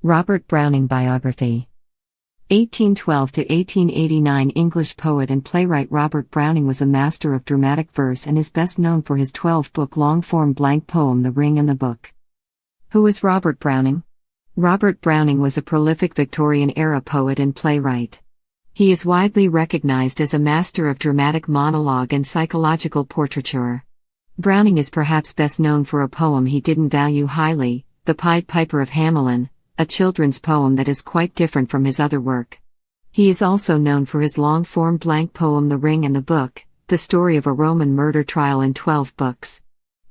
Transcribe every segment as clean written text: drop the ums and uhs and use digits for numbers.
Robert Browning Biography 1812 to 1889 English poet and playwright Robert Browning was a master of dramatic verse and is best known for his 12-book long-form blank poem The Ring and the Book. Who was Robert Browning? Robert Browning was a prolific Victorian-era poet and playwright. He is widely recognized as a master of dramatic monologue and psychological portraiture. Browning is perhaps best known for a poem he didn't value highly, The Pied Piper of Hamelin, a children's poem that is quite different from his other work. He is also known for his long-form blank poem The Ring and the Book, the story of a Roman murder trial in 12 books.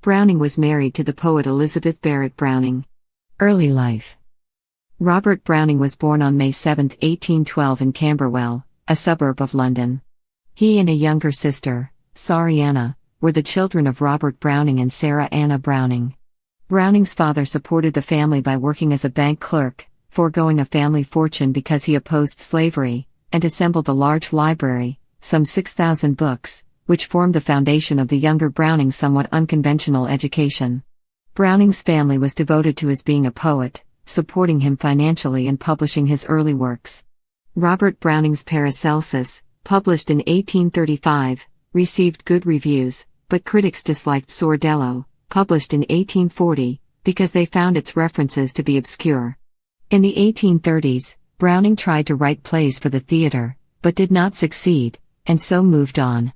Browning was married to the poet Elizabeth Barrett Browning. Early life. Robert Browning was born on May 7, 1812 in Camberwell, a suburb of London. He and a younger sister, Anna, were the children of Robert Browning and Sarah Anna Browning. Browning's father supported the family by working as a bank clerk, foregoing a family fortune because he opposed slavery, and assembled a large library, some 6,000 books, which formed the foundation of the younger Browning's somewhat unconventional education. Browning's family was devoted to his being a poet, supporting him financially and publishing his early works. Robert Browning's Paracelsus, published in 1835, received good reviews, but critics disliked Sordello, published in 1840, because they found its references to be obscure. In the 1830s, Browning tried to write plays for the theater, but did not succeed, and so moved on.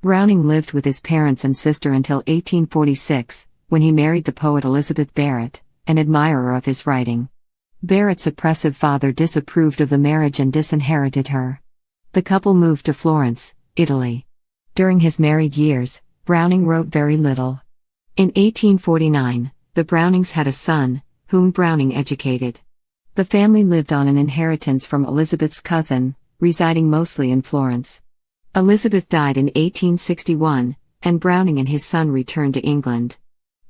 Browning lived with his parents and sister until 1846, when he married the poet Elizabeth Barrett, an admirer of his writing. Barrett's oppressive father disapproved of the marriage and disinherited her. The couple moved to Florence, Italy. During his married years, Browning wrote very little. In 1849, the Brownings had a son, whom Browning educated. The family lived on an inheritance from Elizabeth's cousin, residing mostly in Florence. Elizabeth died in 1861, and Browning and his son returned to England.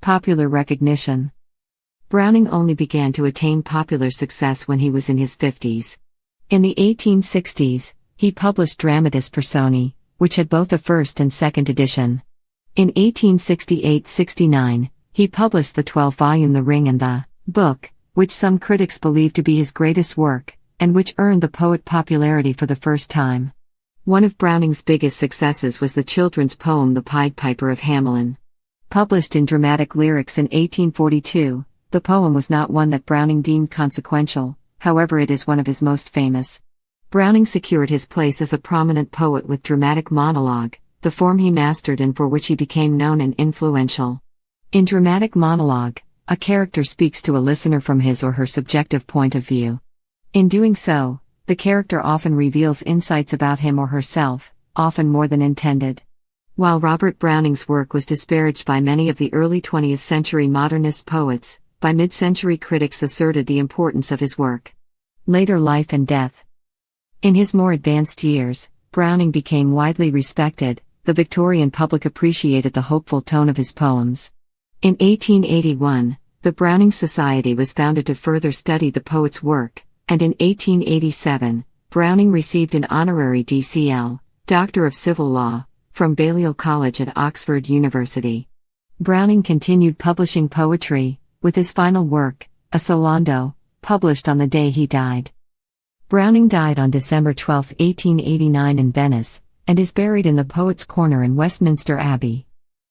Popular recognition. Browning only began to attain popular success when he was in his 50s. In the 1860s, he published Dramatis Personae, which had both a first and second edition. In 1868-69, he published the 12-volume The Ring and the Book, which some critics believe to be his greatest work, and which earned the poet popularity for the first time. One of Browning's biggest successes was the children's poem The Pied Piper of Hamelin. Published in Dramatic Lyrics in 1842, the poem was not one that Browning deemed consequential, however it is one of his most famous. Browning secured his place as a prominent poet with dramatic monologue, the form he mastered and for which he became known and influential. In dramatic monologue, a character speaks to a listener from his or her subjective point of view. In doing so, the character often reveals insights about him or herself, often more than intended. While Robert Browning's work was disparaged by many of the early 20th century modernist poets, by mid-century critics asserted the importance of his work. Later life and death. In his more advanced years, Browning became widely respected. The Victorian public appreciated the hopeful tone of his poems. In 1881, the Browning Society was founded to further study the poet's work, and in 1887, Browning received an honorary DCL, Doctor of Civil Law, from Balliol College at Oxford University. Browning continued publishing poetry, with his final work, A Solando, published on the day he died. Browning died on December 12, 1889 in Venice, and is buried in the Poets' Corner in Westminster Abbey.